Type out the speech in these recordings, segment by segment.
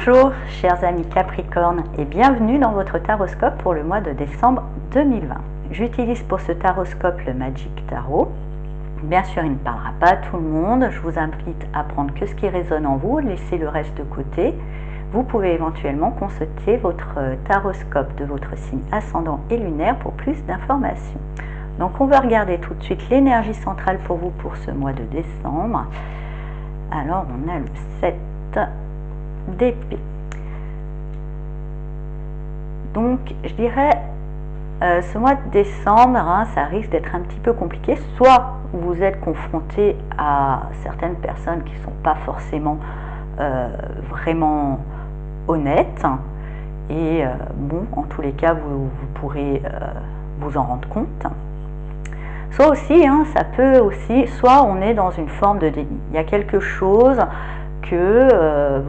Bonjour chers amis Capricorne et bienvenue dans votre taroscope pour le mois de décembre 2020. J'utilise pour ce taroscope le Magic Tarot. Bien sûr, il ne parlera pas à tout le monde. Je vous invite à prendre que ce qui résonne en vous, laissez le reste de côté. Vous pouvez éventuellement consulter votre taroscope de votre signe ascendant et lunaire pour plus d'informations. Donc on va regarder tout de suite l'énergie centrale pour vous pour ce mois de décembre. Alors on a le 7 d'épée. Donc je dirais ce mois de décembre, ça risque d'être un petit peu compliqué. Soit vous êtes confronté à certaines personnes qui ne sont pas forcément vraiment honnêtes, et bon, en tous les cas vous pourrez vous en rendre compte. Soit aussi, ça peut aussi, soit on est dans une forme de déni. Il y a quelque chose que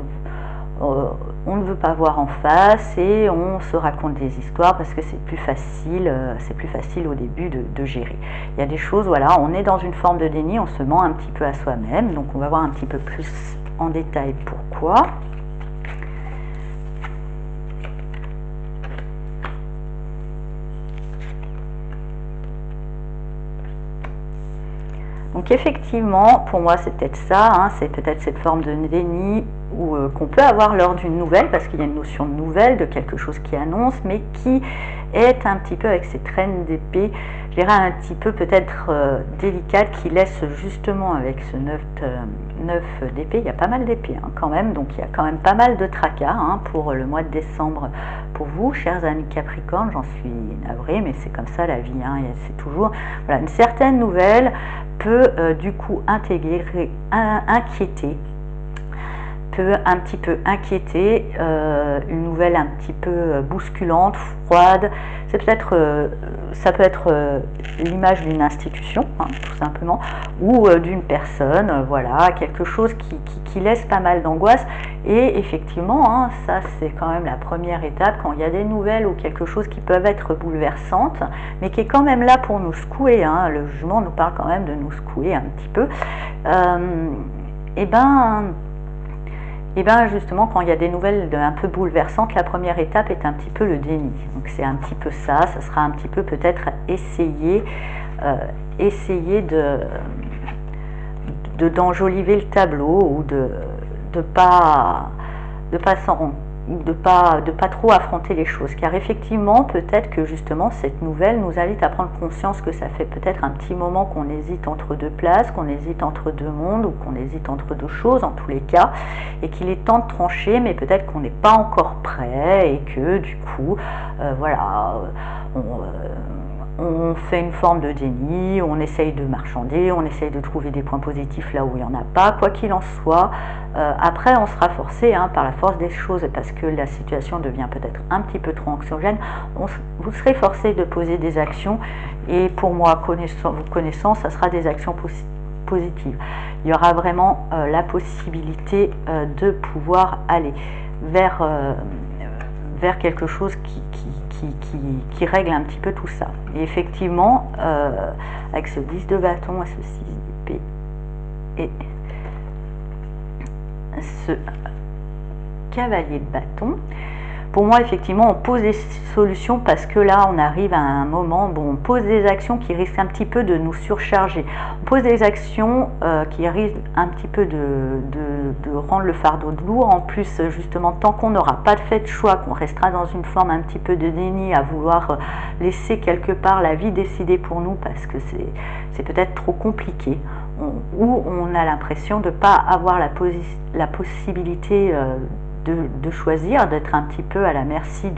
on ne veut pas voir en face et on se raconte des histoires parce que c'est plus facile au début de gérer. Il y a des choses, voilà, on est dans une forme de déni, on se ment un petit peu à soi-même, donc on va voir un petit peu plus en détail pourquoi. Donc effectivement, pour moi c'est peut-être ça, c'est peut-être cette forme de déni qu'on peut avoir lors d'une nouvelle, parce qu'il y a une notion de nouvelle, de quelque chose qui annonce, mais qui est un petit peu avec ces traînes d'épée, je dirais un petit peu peut-être délicate, qui laisse justement avec ce 9 d'épée, il y a pas mal d'épées quand même, donc il y a quand même pas mal de tracas pour le mois de décembre pour vous, chers amis Capricorne. J'en suis navrée, mais c'est comme ça la vie, c'est toujours, voilà, une certaine nouvelle peut du coup inquiéter, un petit peu inquiéter, une nouvelle un petit peu bousculante, froide. C'est peut-être, ça peut être l'image d'une institution, tout simplement, ou d'une personne, voilà, quelque chose qui laisse pas mal d'angoisse. Et effectivement, ça c'est quand même la première étape quand il y a des nouvelles ou quelque chose qui peuvent être bouleversantes, mais qui est quand même là pour nous secouer. Le jugement nous parle quand même de nous secouer un petit peu. Et bien justement, quand il y a des nouvelles un peu bouleversantes, la première étape est un petit peu le déni. Donc c'est un petit peu ça sera un petit peu peut-être essayer d'enjoliver le tableau, ou de pas trop affronter les choses, car effectivement peut-être que justement cette nouvelle nous invite à prendre conscience que ça fait peut-être un petit moment qu'on hésite entre deux places, qu'on hésite entre deux mondes, ou qu'on hésite entre deux choses en tous les cas, et qu'il est temps de trancher, mais peut-être qu'on n'est pas encore prêt, et que du coup voilà, on fait une forme de déni, on essaye de marchander, on essaye de trouver des points positifs là où il n'y en a pas. Quoi qu'il en soit, après on sera forcé par la force des choses, parce que la situation devient peut-être un petit peu trop anxiogène, vous serez forcé de poser des actions, et pour moi, vous connaissant, ça sera des actions positives. Il y aura vraiment la possibilité de pouvoir aller vers quelque chose qui règle un petit peu tout ça. Et effectivement, avec ce 10 de bâton et ce 6 d'épée et ce cavalier de bâton, pour moi effectivement on pose des solutions, parce que là on arrive à un moment, on pose des actions qui risquent un petit peu de nous surcharger, on pose des actions qui risquent un petit peu de rendre le fardeau lourd. En plus, justement, tant qu'on n'aura pas fait de choix, qu'on restera dans une forme un petit peu de déni, à vouloir laisser quelque part la vie décider pour nous, parce que c'est peut-être trop compliqué, ou on a l'impression de ne pas avoir la possibilité de choisir, d'être un petit peu à la merci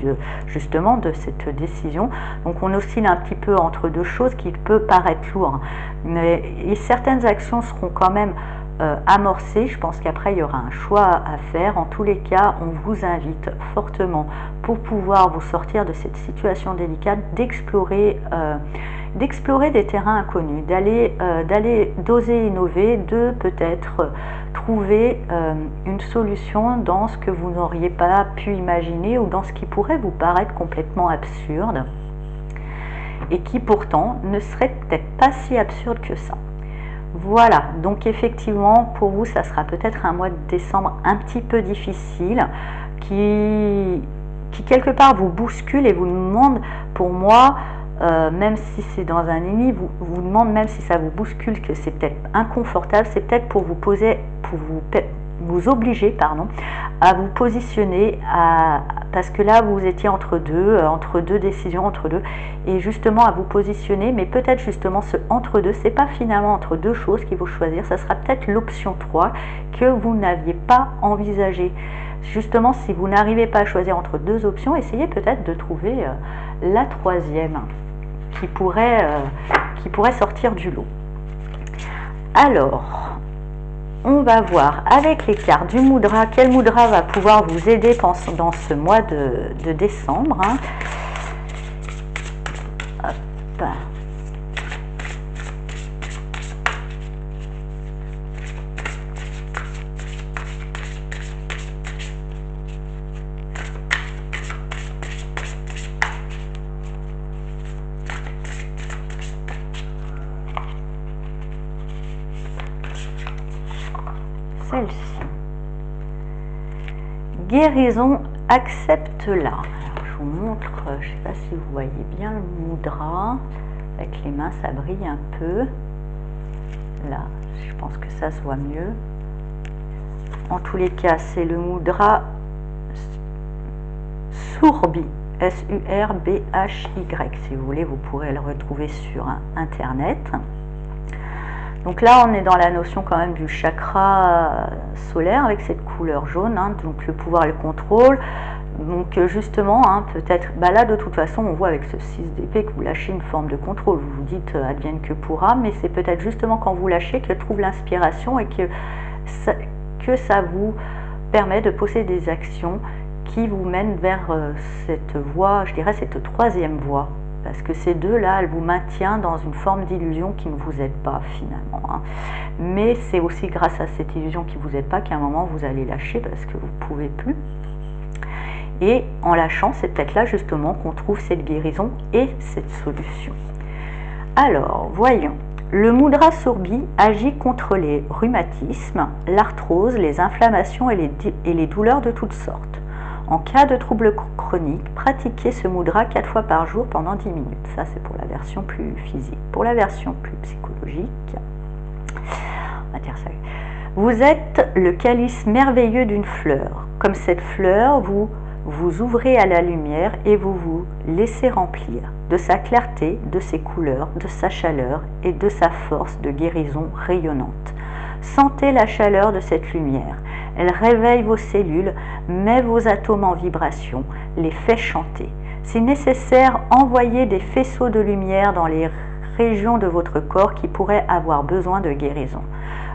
justement de cette décision. Donc on oscille un petit peu entre deux choses qui peut paraître lourd, mais certaines actions seront quand même amorcées. Je pense qu'après il y aura un choix à faire. En tous les cas, on vous invite fortement, pour pouvoir vous sortir de cette situation délicate, d'explorer des terrains inconnus, d'oser innover, de peut-être trouver une solution dans ce que vous n'auriez pas pu imaginer, ou dans ce qui pourrait vous paraître complètement absurde, et qui pourtant ne serait peut-être pas si absurde que ça. Voilà, donc effectivement pour vous ça sera peut-être un mois de décembre un petit peu difficile, qui quelque part vous bouscule et vous demande, pour moi, même si c'est dans un nini, vous demande, même si ça vous bouscule, que c'est peut-être inconfortable, c'est peut-être pour vous poser, pour vous obliger, pardon, à vous positionner, parce que là vous étiez entre deux décisions, entre deux, et justement à vous positionner, mais peut-être justement ce entre deux, c'est pas finalement entre deux choses qu'il faut choisir, ça sera peut-être l'option 3 que vous n'aviez pas envisagé. Justement, si vous n'arrivez pas à choisir entre deux options, essayez peut-être de trouver la troisième qui pourrait sortir du lot. Alors, on va voir avec les cartes du Mudra, quel Mudra va pouvoir vous aider dans ce mois de décembre. Hop. Celle-ci. Guérison, accepte-la. Alors, je vous montre, je ne sais pas si vous voyez bien le Mudra. Avec les mains, ça brille un peu. Là, je pense que ça se voit mieux. En tous les cas, c'est le Mudra Surbi. S-U-R-B-H-Y. Si vous voulez, vous pourrez le retrouver sur Internet. Donc là, on est dans la notion quand même du chakra solaire avec cette couleur jaune, donc le pouvoir et le contrôle. Donc justement, peut-être, là de toute façon, on voit avec ce 6 d'épée que vous lâchez une forme de contrôle. Vous vous dites advienne que pourra, mais c'est peut-être justement quand vous lâchez que trouve l'inspiration et que ça vous permet de poser des actions qui vous mènent vers cette voie, je dirais cette troisième voie. Parce que ces deux-là, elles vous maintiennent dans une forme d'illusion qui ne vous aide pas finalement. Mais c'est aussi grâce à cette illusion qui ne vous aide pas qu'à un moment vous allez lâcher parce que vous ne pouvez plus. Et en lâchant, c'est peut-être là justement qu'on trouve cette guérison et cette solution. Alors, voyons. Le Mudra Surbi agit contre les rhumatismes, l'arthrose, les inflammations et les douleurs de toutes sortes. En cas de troubles chroniques, pratiquez ce mudra 4 fois par jour pendant 10 minutes. Ça, c'est pour la version plus physique. Pour la version plus psychologique, on va dire ça. Vous êtes le calice merveilleux d'une fleur. Comme cette fleur, vous vous ouvrez à la lumière et vous vous laissez remplir de sa clarté, de ses couleurs, de sa chaleur et de sa force de guérison rayonnante. Sentez la chaleur de cette lumière. Elle réveille vos cellules, met vos atomes en vibration, les fait chanter. Si nécessaire, envoyez des faisceaux de lumière dans les régions de votre corps qui pourraient avoir besoin de guérison.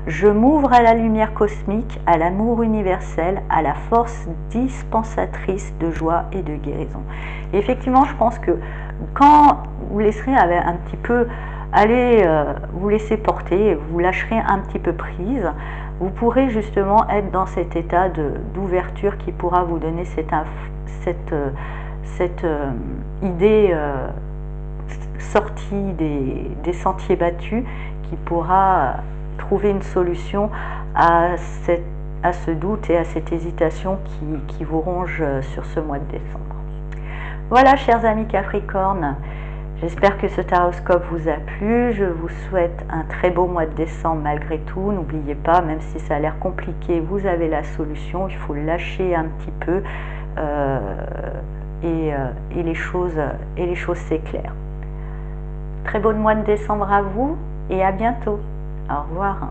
Je m'ouvre à la lumière cosmique, à l'amour universel, à la force dispensatrice de joie et de guérison. Et effectivement, je pense que quand vous laisserez un petit peu aller vous laisser porter, vous lâcherez un petit peu prise, vous pourrez justement être dans cet état d'ouverture qui pourra vous donner cette idée sortie des sentiers battus, qui pourra trouver une solution à ce doute et à cette hésitation qui vous ronge sur ce mois de décembre. Voilà, chers amis Capricorne, j'espère que ce taroscope vous a plu. Je vous souhaite un très beau mois de décembre malgré tout. N'oubliez pas, même si ça a l'air compliqué, vous avez la solution. Il faut lâcher un petit peu et les choses s'éclairent. Très beau mois de décembre à vous et à bientôt. Au revoir.